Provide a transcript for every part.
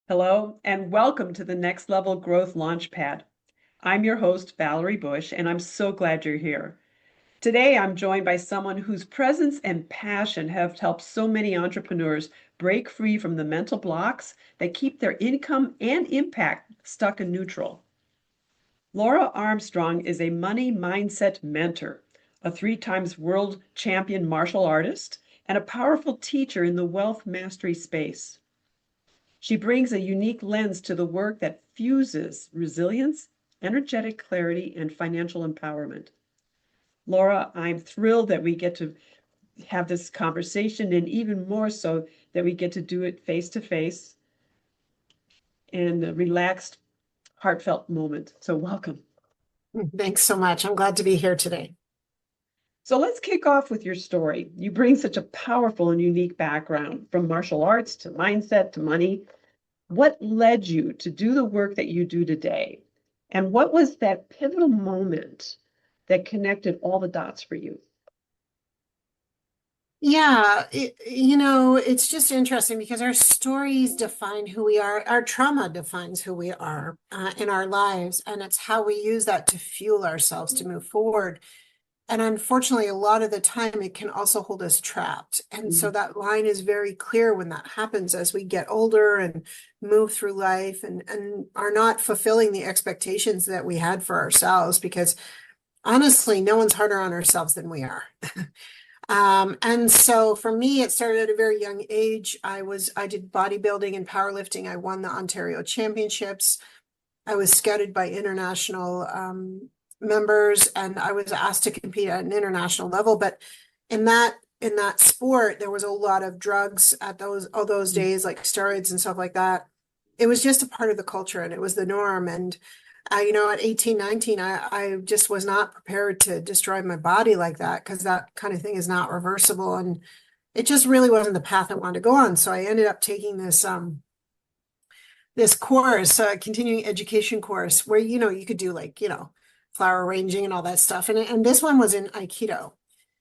Hello, and welcome to the Next Level Growth Launchpad. I'm your host, Valarie Bush, and I'm so glad you're here. Today, I'm joined by someone whose presence and passion have helped so many entrepreneurs break free from the mental blocks that keep their income and impact stuck in neutral. Laura Armstrong is a money mindset mentor, a 3 times world champion martial artist, and a powerful teacher in the wealth mastery space. She brings a unique lens to the work that fuses resilience, energetic clarity, and financial empowerment. Laura, I'm thrilled that we get to have this conversation, and even more so that we get to do it face to face in a relaxed, heartfelt moment. So, welcome. Thanks so much. I'm glad to be here today. So, let's kick off with your story. You bring such a powerful and unique background from martial arts to mindset to money. What led you to do the work that you do today? And what was that pivotal moment that connected all the dots for you? Yeah, it's just interesting because our stories define who we are. Our trauma defines who we are in our lives, and it's how we use that to fuel ourselves to move forward. And unfortunately, a lot of the time, it can also hold us trapped. And so that line is very clear when that happens as we get older and move through life and are not fulfilling the expectations that we had for ourselves, because honestly, no one's harder on ourselves than we are. And so for me, it started at a very young age. I did bodybuilding and powerlifting. I won the Ontario Championships. I was scouted by international members, and I was asked to compete at an international level. But in that sport, there was a lot of drugs at all those days, like steroids and stuff like that. It was just a part of the culture, and it was the norm. And at 18, 19, I just was not prepared to destroy my body like that, because that kind of thing is not reversible. And it just really wasn't the path I wanted to go on. So I ended up taking this course, continuing education course, where, you could do flower arranging and all that stuff. And this one was in Aikido.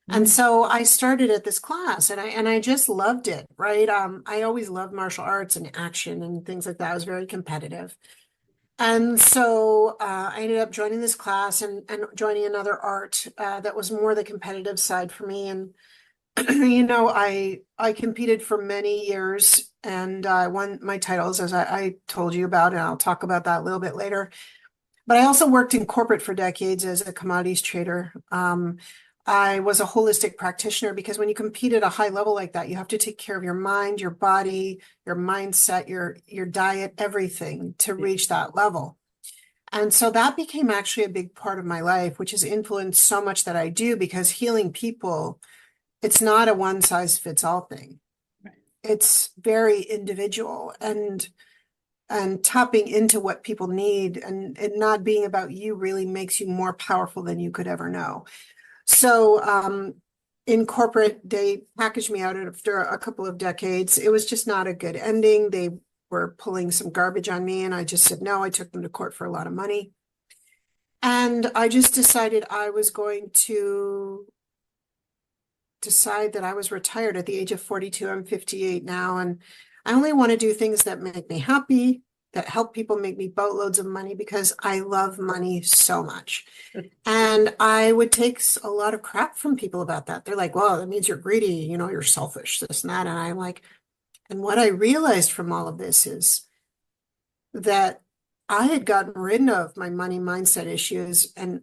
And so I started at this class, and I just loved it, right? I always loved martial arts and action and things like that. I was very competitive. And so I ended up joining this class and joining another art that was more the competitive side for me. And I competed for many years, and I won my titles, as I told you about, and I'll talk about that a little bit later. But I also worked in corporate for decades as a commodities trader. I was a holistic practitioner, because when you compete at a high level like that, you have to take care of your mind, your body, your mindset, your diet, everything to reach that level. And so that became actually a big part of my life, which has influenced so much that I do, because healing people, it's not a one size fits all thing. Right. It's very individual, and tapping into what people need, and it not being about you really makes you more powerful than you could ever know. So in corporate, they packaged me out after a couple of decades. It was just not a good ending. They were pulling some garbage on me, and I just said no. I took them to court for a lot of money. And I just decided I was going to decide that I was retired at the age of 42. I'm 58 now, and I only want to do things that make me happy, that help people, make me boatloads of money, because I love money so much. And I would take a lot of crap from people about that. They're like, well, that means you're greedy, you're selfish, this and that. And I'm like, and what I realized from all of this is that I had gotten rid of my money mindset issues and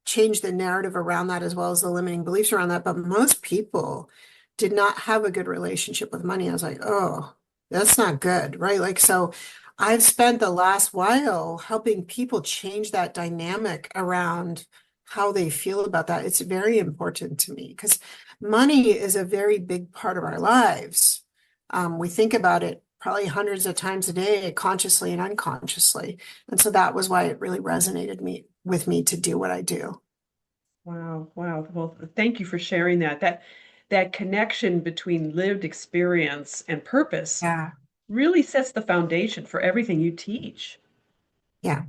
changed the narrative around that, as well as the limiting beliefs around that. But most people did not have a good relationship with money. I was like, oh, that's not good, right? Like, so I've spent the last while helping people change that dynamic around how they feel about that. It's very important to me, because money is a very big part of our lives. We think about it probably hundreds of times a day, consciously and unconsciously. And so that was why it really resonated with me to do what I do. Wow, wow. Well, thank you for sharing that. That connection between lived experience and purpose Yeah. really sets the foundation for everything you teach. Yeah.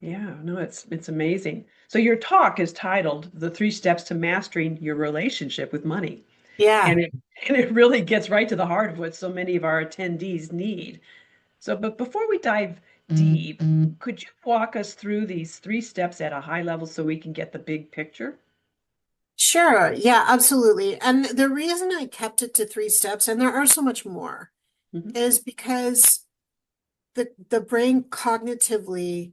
Yeah, no, it's amazing. So your talk is titled "The 3 Steps to Mastering Your Relationship with Money." Yeah. And it and it really gets right to the heart of what so many of our attendees need. So, but before we dive deep, could you walk us through these three steps at a high level so we can get the big picture? Sure. Yeah, absolutely. And the reason I kept it to three steps, and there are so much more, Mhm. is because the brain cognitively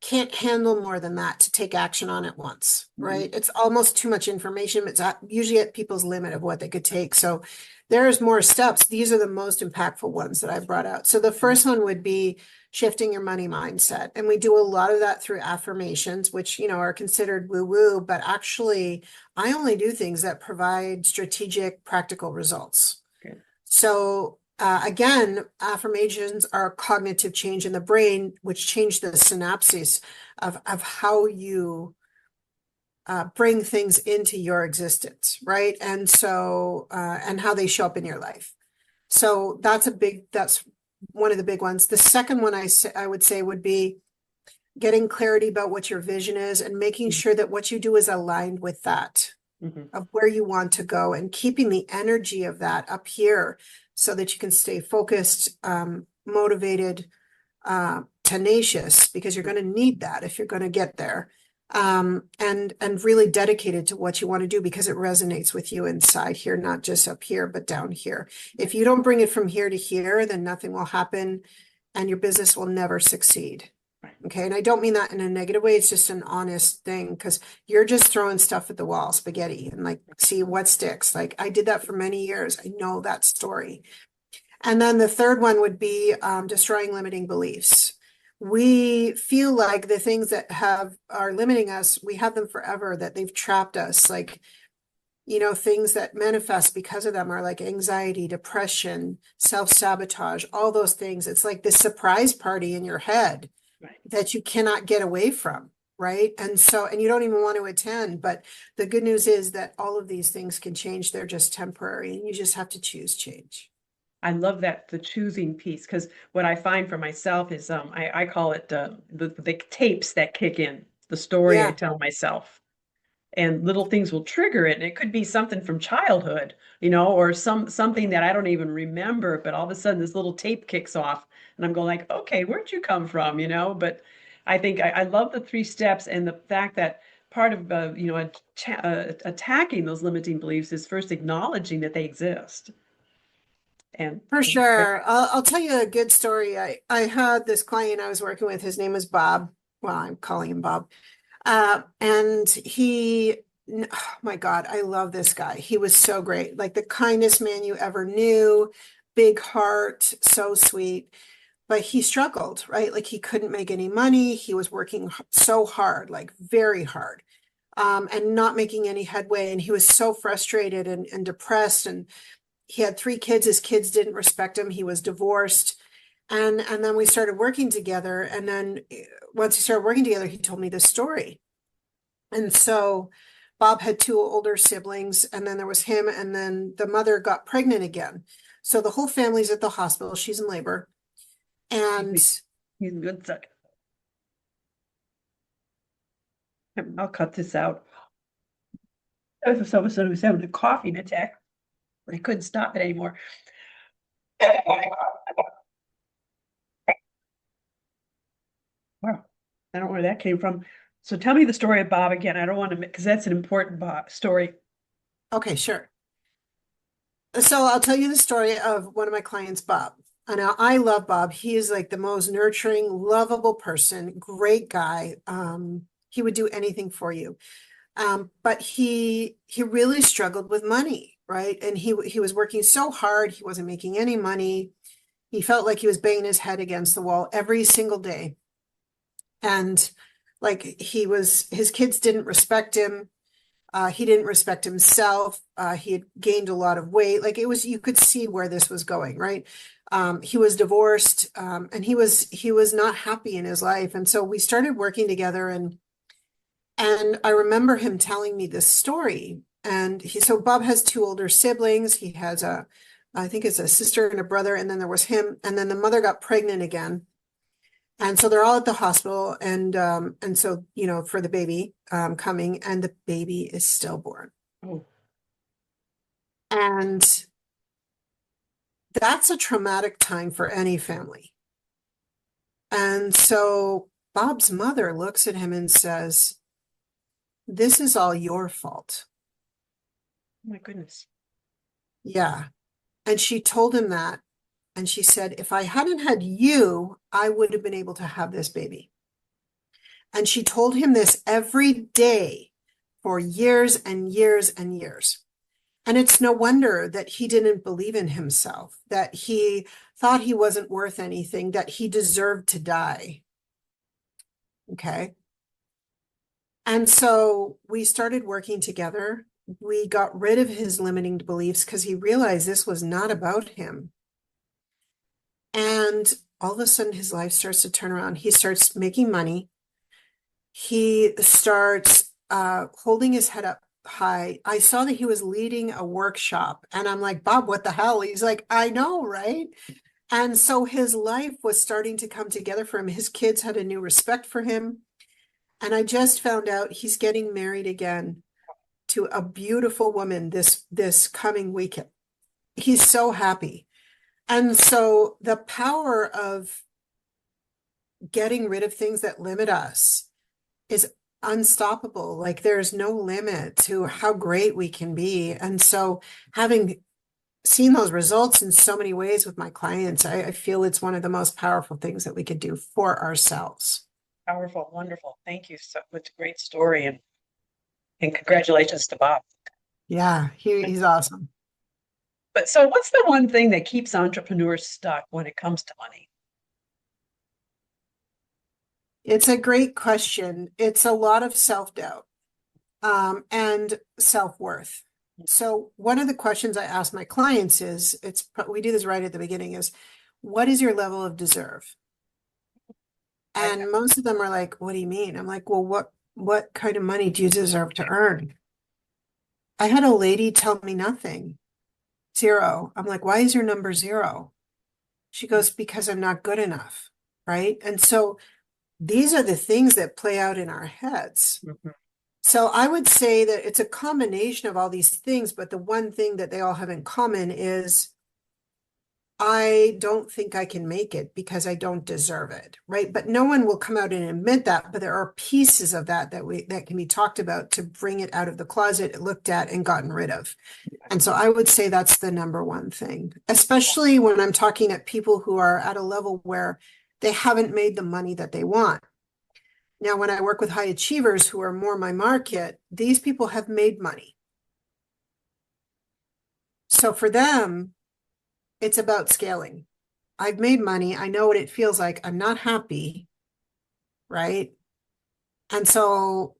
can't handle more than that to take action on at once, Mhm. right? It's almost too much information. Usually at people's limit of what they could take. So there's more steps. These are the most impactful ones that I brought out. So the first one would be shifting your money mindset. And we do a lot of that through affirmations, which, are considered woo-woo, but actually I only do things that provide strategic, practical results. Okay. So again, affirmations are cognitive change in the brain, which change the synapses of how you bring things into your existence, right? And so, and how they show up in your life. So that's one of the big ones. The second one I would say would be getting clarity about what your vision is and making sure that what you do is aligned with that Mhm. of where you want to go and keeping the energy of that up here so that you can stay focused, motivated, tenacious, because you're going to need that if you're going to get there. And really dedicated to what you want to do because it resonates with you inside here, not just up here, but down here. If you don't bring it from here to here, then nothing will happen and your business will never succeed. Right. Okay. And I don't mean that in a negative way. It's just an honest thing because you're just throwing stuff at the wall, spaghetti, and like, see what sticks. Like I did that for many years. I know that story. And then the third one would be destroying limiting beliefs. We feel like the things that are limiting us, we have them forever, that they've trapped us. Like, things that manifest because of them are like anxiety, depression, self-sabotage, all those things. It's like this surprise party in your head Right. that you cannot get away from, right? And you don't even want to attend. But the good news is that all of these things can change. They're just temporary, and you just have to choose change. I love that the choosing piece because what I find for myself is I call it the tapes that kick in, the story I Yeah, tell myself. And little things will trigger it. And it could be something from childhood, or something that I don't even remember, but all of a sudden this little tape kicks off and I'm going like, okay, where'd you come from? But I think I love the three steps and the fact that part of attacking those limiting beliefs is first acknowledging that they exist. And for sure. I'll tell you a good story. I had this client I was working with. His name is Bob. Well, I'm calling him Bob. And oh my God, I love this guy. He was so great. Like the kindest man you ever knew, big heart, so sweet. But he struggled, right? Like he couldn't make any money. He was working so hard, like very hard, and not making any headway. And he was so frustrated and depressed. And he had three kids. His kids didn't respect him. He was divorced. And then we started working together. And then once we started working together, he told me this story. And so Bob had two older siblings, and then there was him, and then the mother got pregnant again. So the whole family's at the hospital. She's in labor. And he's a good second. I'll cut this out. Someone was having a coughing attack, but he couldn't stop it anymore. Wow, I don't know where that came from. So tell me the story of Bob again. I don't want to, because that's an important story. okay, sure. So I'll tell you the story of one of my clients, Bob. And I love Bob. He is like the most nurturing, lovable person, great guy. He would do anything for you. But he really struggled with money, right? And he was working so hard, he wasn't making any money. He felt like he was banging his head against the wall every single day. And like his kids didn't respect him. He didn't respect himself. He had gained a lot of weight. Like you could see where this was going, right? He was divorced, and he was not happy in his life. And so we started working together, and I remember him telling me this story. And so Bob has two older siblings. He has I think it's a sister and a brother, and then there was him, and then the mother got pregnant again. And so they're all at the hospital, and so for the baby coming, and the baby is stillborn. Oh, And that's a traumatic time for any family. And so Bob's mother looks at him and says, "This is all your fault." Oh my goodness. Yeah. And she told him that. And she said, "If I hadn't had you, I would have been able to have this baby." And she told him this every day for years and years and years. And it's no wonder that he didn't believe in himself, that he thought he wasn't worth anything, that he deserved to die. Okay. And so we started working together. We got rid of his limiting beliefs because he realized this was not about him. And all of a sudden, his life starts to turn around. He starts making money. He starts holding his head up high. I saw that he was leading a workshop, and I'm like, "Bob, what the hell?" He's like, "I know, right?" And so his life was starting to come together for him. His kids had a new respect for him. And I just found out he's getting married again to a beautiful woman this coming weekend. He's so happy. And so the power of getting rid of things that limit us is unstoppable. Like there's no limit to how great we can be. And so having seen those results in so many ways with my clients, I feel it's one of the most powerful things that we could do for ourselves. Powerful, wonderful. Thank you so much. Great story, and congratulations to Bob. Yeah, he's awesome. But so what's the one thing that keeps entrepreneurs stuck when it comes to money? It's a great question. It's a lot of self-doubt and self-worth. So one of the questions I ask my clients is, we do this right at the beginning, is what is your level of deserve? And most of them are like, "What do you mean?" I'm like, "Well, what kind of money do you deserve to earn?" I had a lady tell me nothing, zero. I'm like, "Why is your number zero?" She goes, "Because I'm not good enough." Right. And so these are the things that play out in our heads. Mhm. So I would say that it's a combination of all these things, but the one thing that they all have in common is I don't think I can make it because I don't deserve it, right? But no one will come out and admit that, but there are pieces of that can be talked about to bring it out of the closet, looked at, and gotten rid of. And so I would say that's the number one thing, especially when I'm talking at people who are at a level where they haven't made the money that they want. Now, when I work with high achievers who are more my market, these people have made money. So for them, it's about scaling. I've made money. I know what it feels like. I'm not happy, right? And so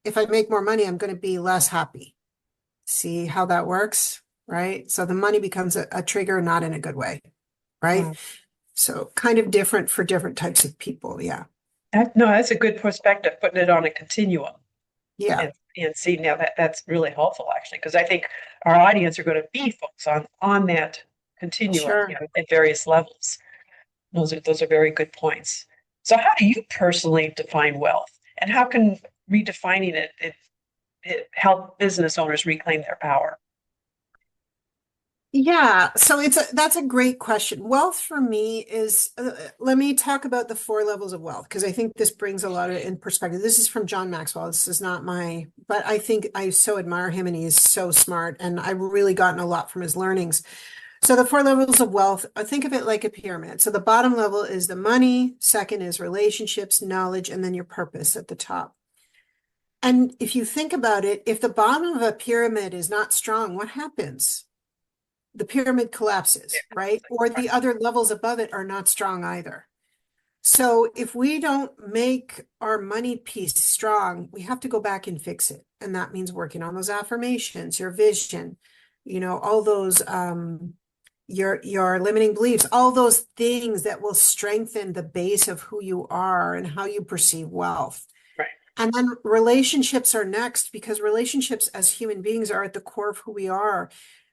if I make more money, I'm going to be less happy. See how that works, right? So the money becomes a trigger, not in a good way, right? Wow. So kind of different for different types of people. Yeah. No, that's a good perspective, putting it on a continuum Yeah. and see now that's really helpful actually, because I think our audience are going to be folks on that continuum, Sure. at various levels. Those are very good points. So how do you personally define wealth, and how can redefining it help business owners reclaim their power? Yeah, so that's a great question. Wealth for me is, let me talk about the four levels of wealth because I think this brings a lot of in perspective. This is from John Maxwell. This is not but I think I so admire him and he's so smart and I've really gotten a lot from his learnings. So the four levels of wealth, think of it like a pyramid. So the bottom level is the money, second is relationships, knowledge, and then your purpose at the top. And if you think about it, if the bottom of a pyramid is not strong, what happens? The pyramid collapses, right? Or the other levels above it are not strong either. So if we don't make our money piece strong, we have to go back and fix it. And that means working on those affirmations, your vision, all those your limiting beliefs, all those things that will strengthen the base of who you are and how you perceive wealth. Right. And then relationships are next because relationships as human beings are at the core of who we are.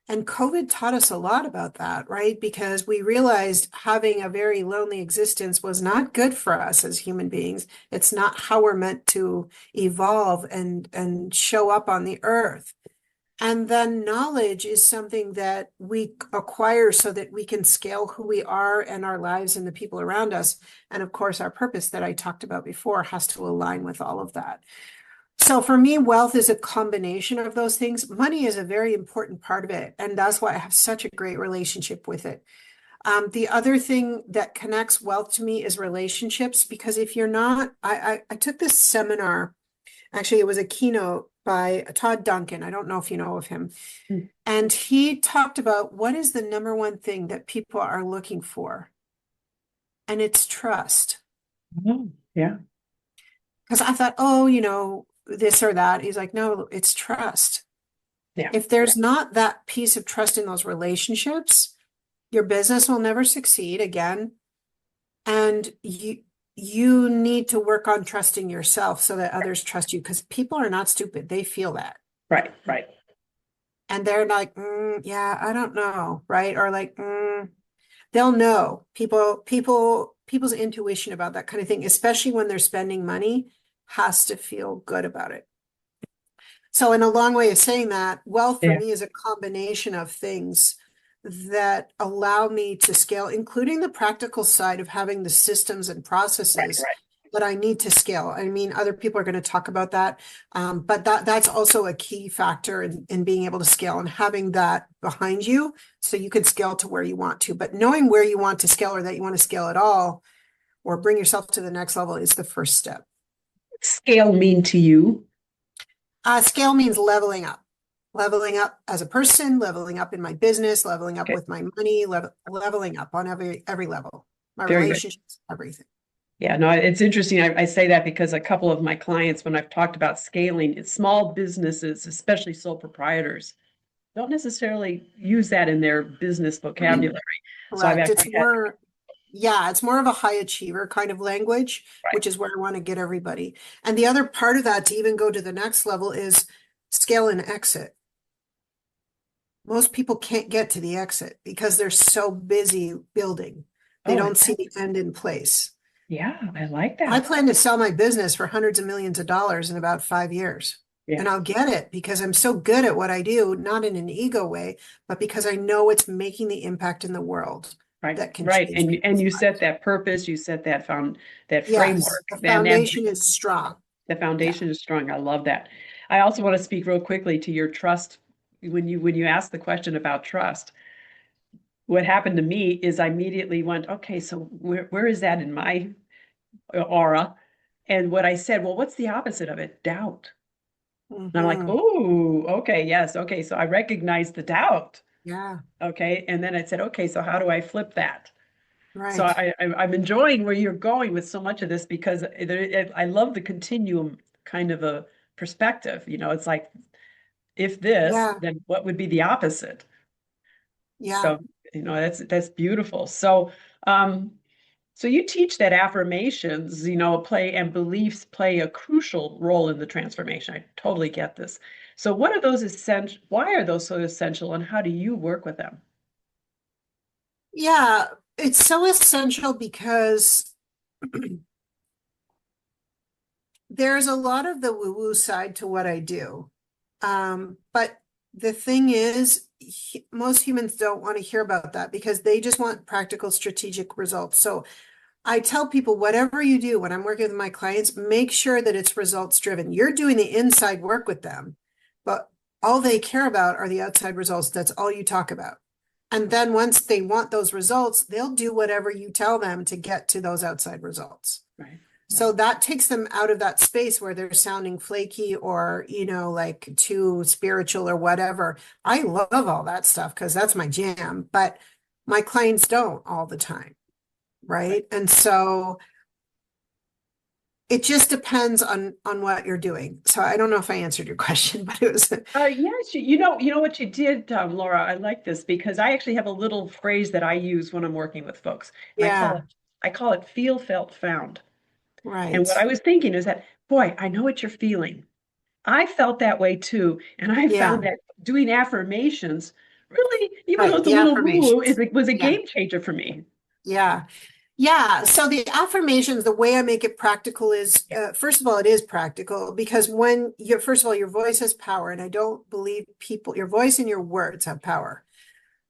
And COVID taught us a lot about that, right? Because we realized having a very lonely existence was not good for us as human beings. It's not how we're meant to evolve and show up on the earth. And then knowledge is something that we acquire so that we can scale who we are and our lives and the people around us. And of course, our purpose that I talked about before has to align with all of that. So for me, wealth is a combination of those things. Money is a very important part of it. And that's why I have such a great relationship with it. The other thing that connects wealth to me is relationships, because if you're not, I took this seminar. Actually, it was a keynote by Todd Duncan. I don't know if you know of him. Mm. And he talked about what is the number one thing that people are looking for. And it's trust. Oh, yeah. Because I thought, oh, this or that. He's like, no, it's trust. Yeah. If there's not that piece of trust in those relationships, your business will never succeed again. And you need to work on trusting yourself so that others trust you, because people are not stupid. They feel that. Right, right. And they're like, yeah, I don't know, right? Or like, they'll know. People's intuition about that kind of thing, especially when they're spending money, has to feel good about it. So in a long way of saying that, wealth for Yeah. me is a combination of things that allow me to scale, including the practical side of having the systems and Right, processes right. that I need to scale. I mean, other people are going to talk about that, but that's also a key factor in being able to scale and having that behind you so you can scale to where you want to. But knowing where you want to scale, or that you want to scale at all, or bring yourself to the next level, is the first step. Scale mean to you? Scale means leveling up as a person, leveling up in my business, leveling up Okay, with my money, leveling up on every level, my very good. relationships, everything. Yeah, no, it's interesting. I say that because a couple of my clients, when I've talked about scaling, it's small businesses, especially sole proprietors, don't necessarily use that in their business vocabulary. So I've Correct. actually had, It's more of a high achiever kind of language, right. which is where I want to get everybody. And the other part of that, to even go to the next level, is scale and exit. Most people can't get to the exit because they're so busy building. They Oh, don't see the end in place. yeah, I like I that. plan to sell my business for hundreds of millions of dollars in about 5 years. Yeah, And I'll get it because I'm so good at what I do, not in an ego way, but because I know it's making the impact in the world right, that can right. change And people's you set lives. that purpose, you set that Yes, framework, the and that foundation is strong. the Yeah. foundation is strong. I love that. I also want to speak real quickly to your trust. When you ask the question about trust, what happened to me is I immediately went, okay, so where is that in my aura? And what I said, well, what's the opposite of it? Doubt. And I'm like, Hmm. oh, okay, yes, okay. So I recognize the doubt. Yeah. Okay. And then I said, okay, so how do I flip that? So Right. I'm enjoying where you're going with so much of this because I love the continuum kind of a perspective. It's like, if this, Yeah. then what would be the opposite? Yeah. So, that's beautiful. Um, so you teach that affirmations, play and beliefs play a crucial role in the transformation. I totally get this. So what are those essential? Why are those so essential, and how do you work with them? Yeah. It's so essential because there's a lot of the woo-woo side to what I do. But the thing is, most humans don't want to hear about that because they just want practical strategic results. So I tell people, whatever you do when I'm working with my clients, make sure that it's results driven. You're doing the inside work with them, but all they care about are the outside results. That's all you talk about. And then once they want those results, they'll do whatever you tell them to get to those outside results. Right. So that takes them out of that space where they're sounding flaky or, like too spiritual or whatever. I love all that stuff because that's my jam, but my clients don't all the time. Right. Right. And so it just depends on what you're doing. So I don't know if I answered your question, but it was Yes, you know what you did, Laura. I like this because I actually have a little phrase that I use when I'm working with folks, and yeah, I call it feel, felt, found. And what I right. was thinking is that, boy, I know what you're feeling. I felt that way too, and I Yeah, found that doing affirmations really, even though right. it's a The little woo-woo, affirmations. was a Yeah, game changer for me. yeah. Yeah, so the affirmations, the way I make it practical is, Yeah, first of all, it is practical because when you first of all, your voice has power, and I don't believe people, your voice and your words have power.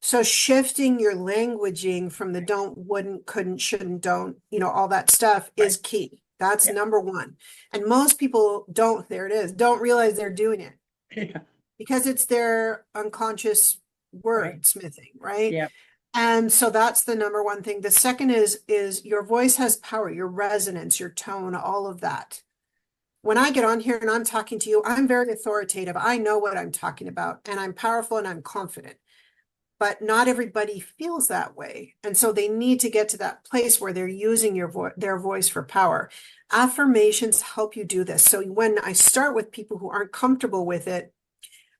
So shifting your languaging from the don't, wouldn't, couldn't, shouldn't, don't, all that stuff right. is key. That's Yeah. number one. And most people don't, there it is, don't realize they're doing it Yeah. because it's their unconscious Right. wordsmithing, right? Yeah. And so that's the number one thing. The second is your voice has power, your resonance, your tone, all of that. When I get on here and I'm talking to you, I'm very authoritative. I know what I'm talking about, and I'm powerful and I'm confident. But not everybody feels that way. And so they need to get to that place where they're using their voice for power. Affirmations help you do this. So when I start with people who aren't comfortable with it,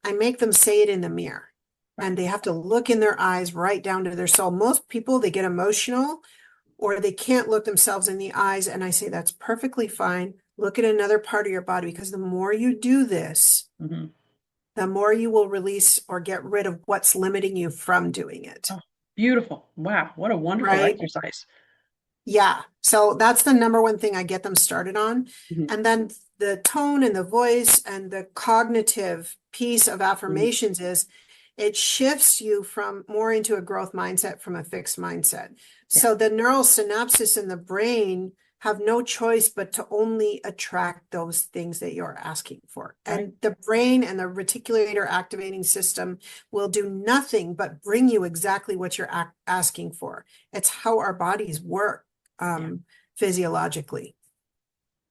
I make them say it in the mirror, and Right. they have to look in their eyes right down to their soul. Most people, they get emotional or they can't look themselves in the eyes. And I say, that's perfectly fine. Look at another part of your body, because the more you do this, Hmm. the more you will release or get rid of what's limiting you from doing it. Oh, beautiful. Wow. What a wonderful Right? exercise. Yeah. So that's the number one thing I get them started on. Hmm. And then the tone and the voice and the cognitive piece of Hmm. affirmations is it shifts you from more into a growth mindset from a fixed mindset. Yeah. So the neural synapses in the brain have no choice but to only attract those things that you're asking for. Right. And the brain and the reticulator activating system will do nothing but bring you exactly what you're asking for. It's how our bodies work Yeah. physiologically.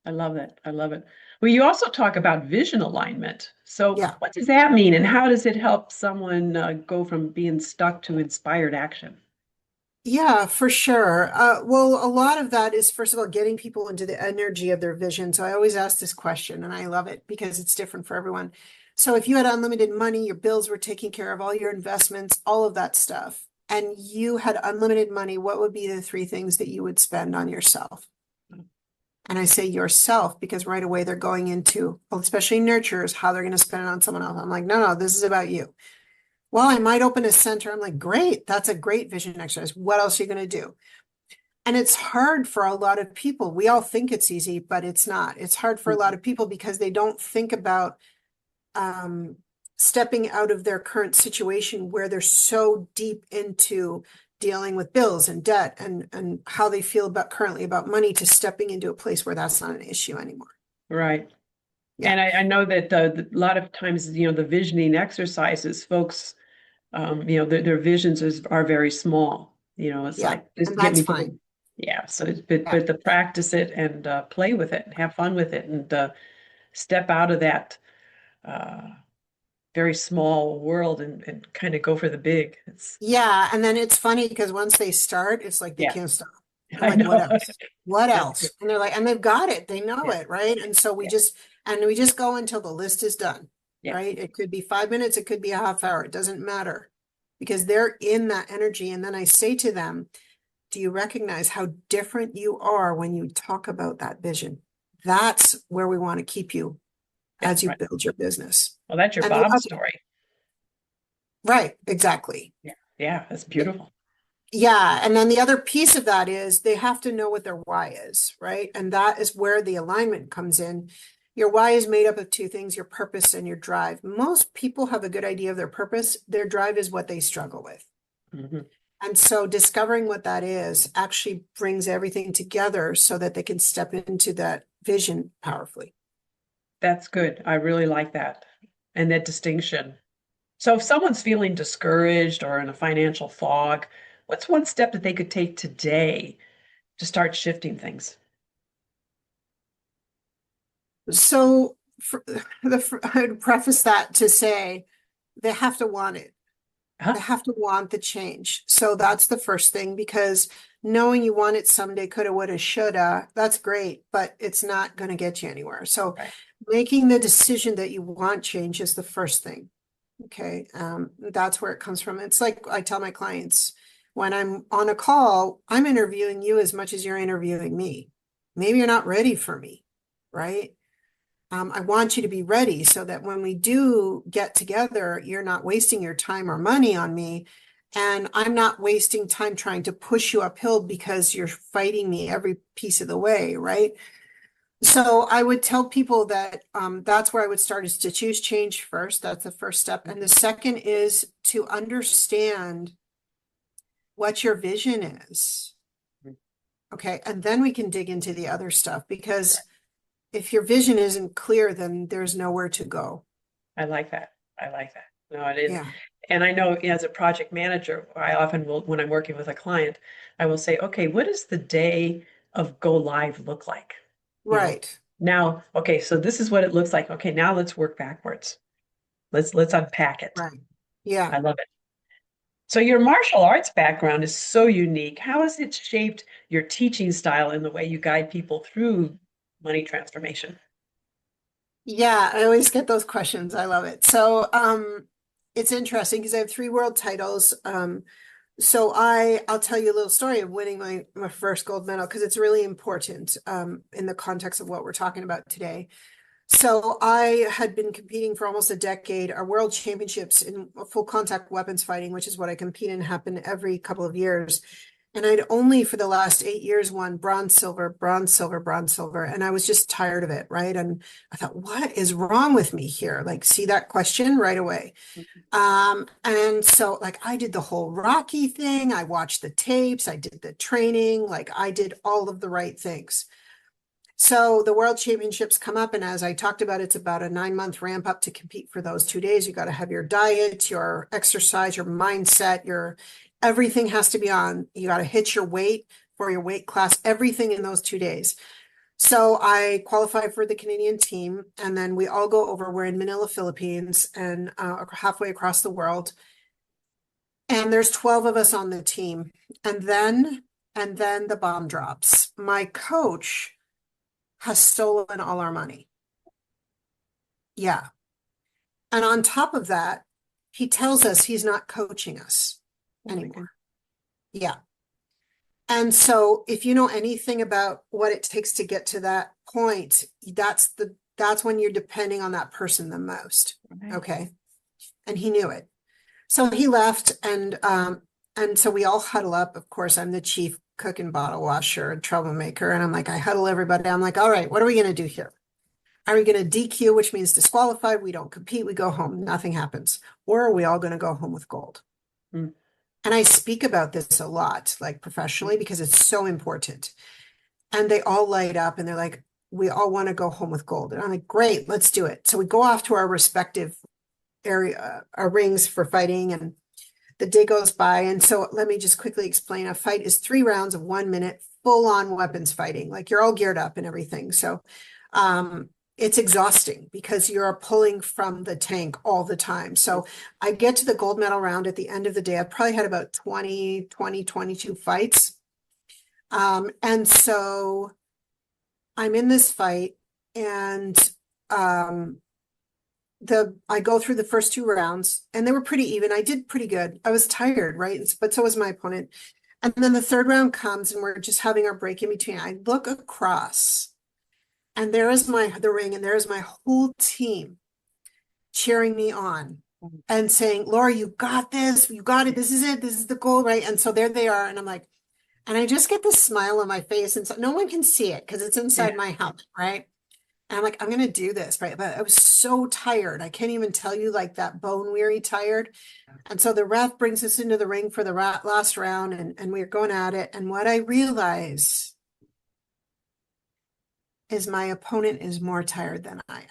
I love it. I love it. Well, you also talk about vision alignment. So, Yeah. what does that mean, and how does it help someone go from being stuck to inspired action? Yeah, for sure. Well, a lot of that is, first of all, getting people into the energy of their vision. So I always ask this question, and I love it because it's different for everyone. So if you had unlimited money, your bills were taken care of, all your investments, all of that stuff, and you had unlimited money, what would be the three things that you would spend on yourself? And I say yourself because right away they're going into, well, especially nurturers, how they're going to spend it on someone else. I'm like, no, no, this is about you. Well, I might open a center. I'm like, great, that's a great vision exercise. What else are you going to do? And it's hard for a lot of people. We all think it's easy, but it's not. It's hard for a lot Mhm. of people because they don't think about um, stepping out of their current situation where they're so deep into dealing with bills and debt and how they feel about currently about money to stepping into a place where that's not an issue anymore. Right. Yeah. And I know that a lot of times, the visioning exercises, folks, their visions are very small. It's Yeah. like, just And get that's me to the, fine. yeah. So, but, Yeah. but to practice it and play with it and have fun with it and step out of that uh, very small world and kind of go for the big. Yeah. And then it's funny because once they start, it's like they Yeah, can't stop. I'm I like, what know. else? What That's good. else? And they're like, and they've got it. They know Yeah, it, right? And so yeah, we just go until the list is done, yeah. right? It could be 5 minutes, it could be a half hour. It doesn't matter because they're in that energy. And then I say to them, do you recognize how different you are when you talk about that vision? That's where we want to keep you Yeah, as you right. build your business. Well, that's your And the Bob other, story. right, exactly. Yeah, yeah, that's beautiful. Yeah. And then the other piece of that is they have to know what their why is, right? And that is where the alignment comes in. Your why is made up of two things, your purpose and your drive. Most people have a good idea of their purpose. Their drive is what they struggle with. Hmm. And so discovering what that is actually brings everything together so that they can step into that vision powerfully. That's good. I really like that. And that distinction. So if someone's feeling discouraged or in a financial fog, what's one step that they could take today to start shifting things? So I would preface that to say they have to want it. They Huh? have to want the change. So that's the first thing, because knowing you want it someday, coulda, woulda, shoulda, that's great, but it's not going to get you anywhere. So Right. making the decision that you want change is the first thing. Okay. That's where it comes from. It's like I tell my clients when I'm on a call, I'm interviewing you as much as you're interviewing me. Maybe you're not ready for me, right? I want you to be ready so that when we do get together, you're not wasting your time or money on me. And I'm not wasting time trying to push you uphill because you're fighting me every piece of the way, right? So I would tell people that that's where I would start, is to choose change first. That's the first step. And the second is to understand what your vision is. Okay. And then we can dig into the other stuff, because if your vision isn't clear, then there's nowhere to go. I like that. I like that. No, it is. Yeah. And I know as a project manager, I often will, when I'm working with a client, I will say, okay, what does the day of go live look like? You know, Right. now, okay, so this is what it looks like. Okay, now let's work backwards. Let's unpack it. Right. Yeah. I love it. So your martial arts background is so unique. How has it shaped your teaching style and the way you guide people through money transformation? Yeah, I always get those questions. I love it. So, it's interesting because I have 3 world titles. So I'll tell you a little story of winning my first gold medal, because it's really important, in the context of what we're talking about today. So I had been competing for almost a decade. Our world championships in full contact weapons fighting, which is what I compete in, happen every couple of years. And I'd only for the last 8 years won bronze, silver, bronze, silver, bronze, silver. And I was just tired of it, right? And I thought, what is wrong with me here? Like, see that question right away. And so like I did the whole Rocky thing. I watched the tapes, I did the training, like I did all of the right things. So the world championships come up, and as I talked about, it's about a 9-month ramp up to compete for those 2 days. You got to have your diet, your exercise, your mindset, your everything has to be on. You got to hit your weight for your weight class, everything in those 2 days. So I qualify for the Canadian team, and then we all go over. We're in Manila, Philippines, and halfway across the world. And there's 12 of us on the team. And then the bomb drops. My coach has stolen all our money. Yeah. And on top of that, he tells us he's not coaching us anymore. Yeah. And so if you know anything about what it takes to get to that point, that's when you're depending on that person the most. Okay. And he knew it. So he left, and so we all huddle up. Of course, I'm the chief cook and bottle washer and troublemaker. And I'm like, I huddle everybody. I'm like, all right, what are we going to do here? Are we going to DQ, which means disqualify? We don't compete. We go home. Nothing happens. Or are we all going to go home with gold? Mm. And I speak about this a lot, like professionally, because it's so important. And they all light up and they're like, we all want to go home with gold. And I'm like, great, let's do it. So we go off to our respective area, our rings for fighting, and the day goes by. And so let me just quickly explain. A fight is 3 rounds of 1 minute, full on weapons fighting. Like you're all geared up and everything. So it's exhausting because you're pulling from the tank all the time. So I get to the gold medal round at the end of the day. I probably had about 22 fights. And so I'm in this fight, and I go through the first 2 rounds, and they were pretty even. I did pretty good. I was tired, right? But so was my opponent. And then the 3rd round comes, and we're just having our break in between. I look across, and there is the ring, and there is my whole team cheering me on and saying, Laura, you got this. You got it. This is it. This is the goal, right? And so there they are. And I'm like, and I just get this smile on my face, and so no one can see it because it's inside my helmet, right? And I'm like, I'm gonna do this, right? But I was so tired. I can't even tell you, like that bone weary tired. And so the ref brings us into the ring for the last round, and we're going at it. And what I realize is my opponent is more tired than I am.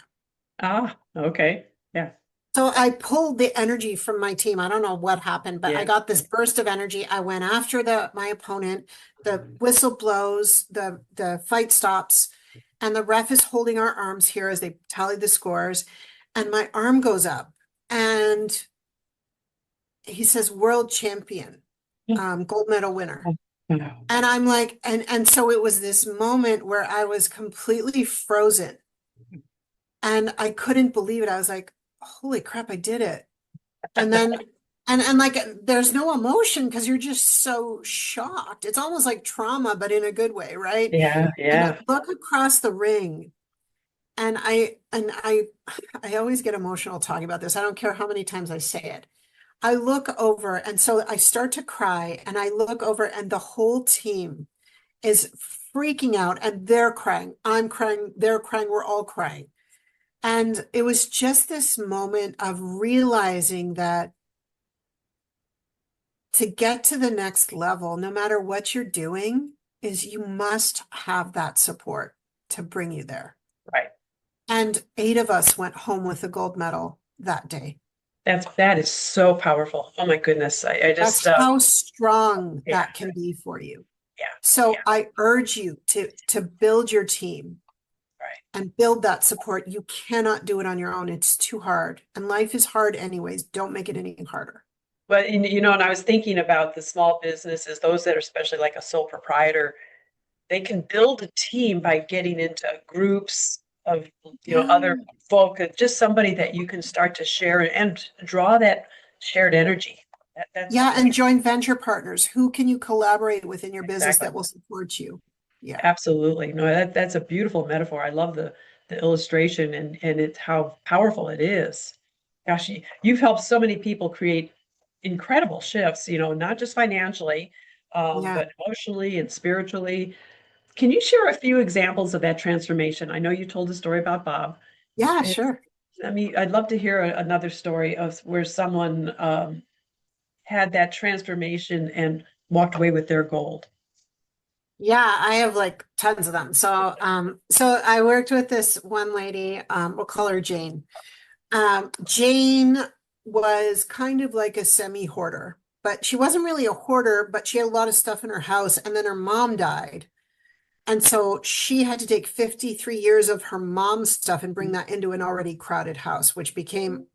Ah, okay. Yeah. So I pulled the energy from my team. I don't know what happened, but I got this burst of energy. I went after my opponent. The whistle blows, the fight stops, and the ref is holding our arms here as they tally the scores. And my arm goes up, and he says, world champion, gold medal winner. And I'm like, and so it was this moment where I was completely frozen, and I couldn't believe it. I was like, holy crap, I did it. And then, and like, there's no emotion because you're just so shocked. It's almost like trauma, but in a good way, right? Yeah, And yeah. I look across the ring, and I always get emotional talking about this. I don't care how many times I say it. I look over, and so I start to cry, and I look over, and the whole team is freaking out, and they're crying. I'm crying, they're crying, we're all crying. And it was just this moment of realizing that to get to the next level, no matter what you're doing, is you must have that support to bring you there. Right. And 8 of us went home with a gold medal that day. That is so powerful. Oh my goodness. I just That's how strong yeah, that can be for you. yeah, So yeah, I urge you to build your team right. and build that support. You cannot do it on your own. It's too hard. And life is hard anyways. Don't make it any harder. But you know, and I was thinking about the small businesses, those that are especially like a sole proprietor, they can build a team by getting into groups of, you know, Yeah. other folk, just somebody that you can start to share and draw that shared energy. That's Yeah, and joint venture partners. Who can you collaborate with in your business exactly. that will support you? Yeah. Absolutely. No, that's a beautiful metaphor. I love the illustration and it's how powerful it is. Gosh, you've helped so many people create incredible shifts, you know, not just financially, Yeah. but emotionally and spiritually. Can you share a few examples of that transformation? I know you told a story about Bob. Yeah, And sure. I mean, I'd love to hear another story of where someone had that transformation and walked away with their gold. Yeah, I have like tons of them. So I worked with this one lady, we'll call her Jane. Jane was kind of like a semi-hoarder, but she wasn't really a hoarder, but she had a lot of stuff in her house, and then her mom died. And so she had to take 53 years of her mom's stuff and bring that into an already crowded house, which became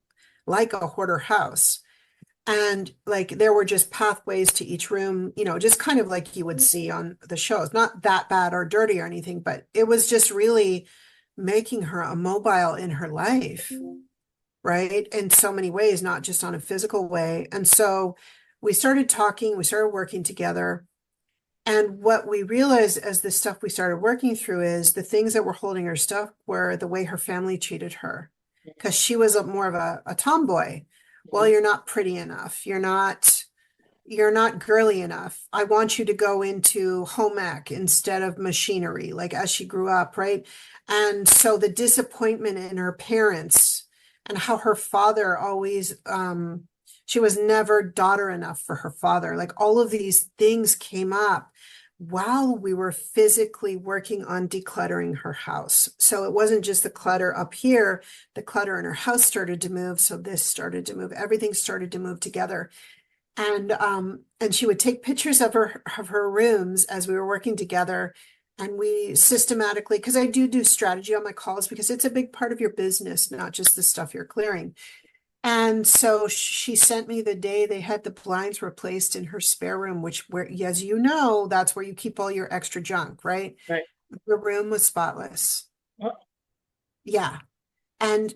like a hoarder house. And like there were just pathways to each room, just kind of like you would see on the shows. Not that bad or dirty or anything, but it was just really making her immobile in her life, right? In so many ways, not just on a physical way. And so we started talking, we started working together. And what we realized as the stuff we started working through is the things that were holding her stuck were the way her family treated her. Because she was more of a tomboy. Well, Mhm. you're not pretty enough. You're not girly enough. I want you to go into home ec instead of machinery, like as she grew up, right? And so the disappointment in her parents and how her father always, she was never daughter enough for her father. Like all of these things came up while we were physically working on decluttering her house. So it wasn't just the clutter up here, the clutter in her house started to move. So this started to move, everything started to move together. And she would take pictures of her rooms as we were working together. And we systematically, because I do strategy on my calls because it's a big part of your business, not just the stuff you're clearing. And so she sent me the day they had the blinds replaced in her spare room, which where, as you know, that's where you keep all your extra junk, right? Right. The room was spotless. Well, Yeah. And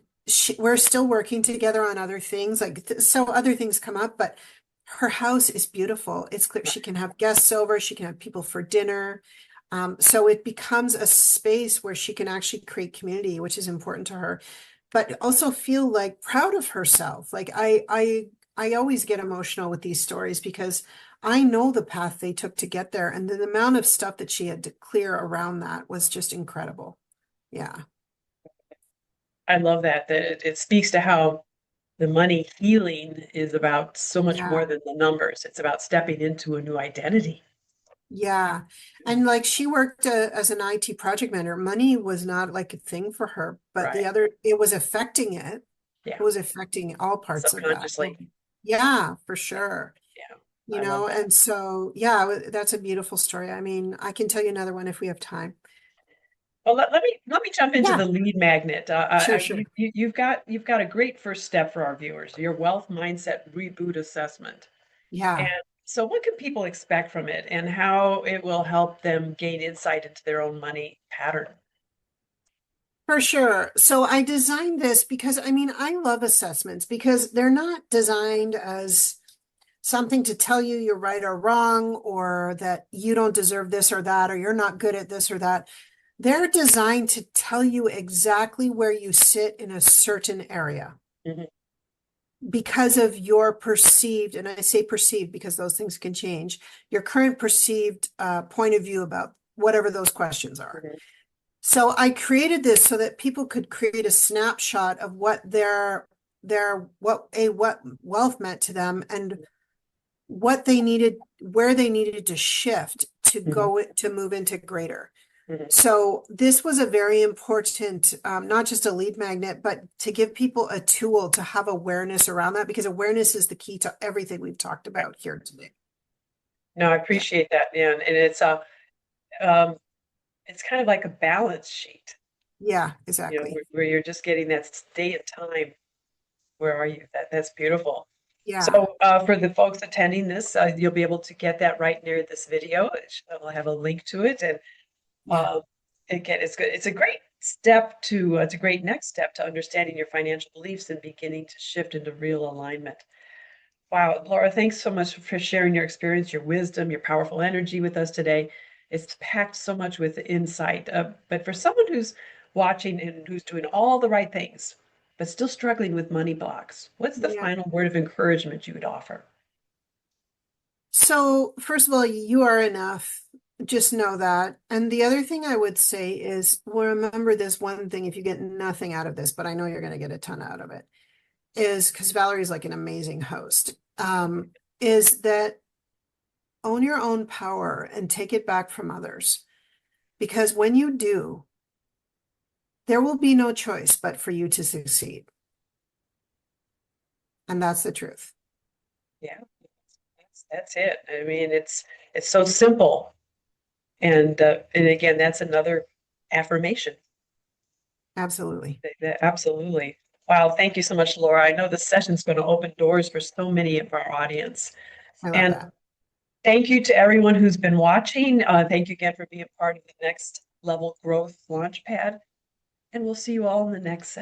we're still working together on other things, like so other things come up, but her house is beautiful. It's clear she can have guests over, she can have people for dinner. So it becomes a space where she can actually create community, which is important to her, but also feel like proud of herself. Like I always get emotional with these stories because I know the path they took to get there, and the amount of stuff that she had to clear around that was just incredible. Yeah. I love that it speaks to how the money healing is about so much Yeah. more than the numbers. It's about stepping into a new identity. Yeah. And like she worked as an IT project manager. Money was not like a thing for her, but Right. it was affecting it. Yeah. It was affecting all parts of that. Subconsciously. Yeah, for Yeah. sure. Yeah. I love that. And so, yeah, that's a beautiful story. I mean, I can tell you another one if we have time. Well, let me jump into Yeah, the lead magnet. sure, sure. You've got a great first step for our viewers, your wealth mindset reboot assessment. And Yeah, so what can people expect from it and how it will help them gain insight into their own money pattern? for sure. So I designed this because I mean, I love assessments because they're not designed as something to tell you you're right or wrong, or that you don't deserve this or that, or you're not good at this or that. They're designed to tell you exactly where you sit in a certain area. Mhm. because of your perceived, and I say perceived because those things can change, your current perceived point of view about whatever those questions are. Mhm. So I created this so that people could create a snapshot of what what wealth meant to them and what they needed, where they needed to shift to Mhm. to move into greater. Mhm. So this was a very important, not just a lead magnet, but to give people a tool to have awareness around that, because awareness is the key to everything we've talked Right. about here today. No, I Yeah, appreciate that, and it's kind of like a balance sheet, yeah, where, exactly. you're just getting that state of time. Where are you? That's beautiful. Yeah, So for the folks attending this, you'll be able to get that right near this video. I'll have a link to it, and yeah, uh, again, it's good. It's a great step to. It's a great next step to understanding your financial beliefs and beginning to shift into real alignment. Wow, Laura, thanks so much for sharing your experience, your wisdom, your powerful energy with us today. It's packed so much with insight. But for someone who's watching and who's doing all the right things, but still struggling with money blocks, what's the yeah. final word of encouragement you would offer? So first of all, you are enough. Just know that. And the other thing I would say is, well, remember this one thing, if you get nothing out of this, but I know you're going to get a ton out of it, is because Valerie's like an amazing host, is that own your own power and take it back from others. Because when you do, there will be no choice but for you to succeed. And that's the truth. Yeah, that's it. I mean, it's so simple, and again, that's another affirmation. Absolutely. Absolutely. Wow, thank you so much, Laura. I know this session's going to open doors for so many of our audience. I love And that. thank you to everyone who's been watching. Thank you again for being part of the Next Level Growth Launchpad. And we'll see you all in the next session.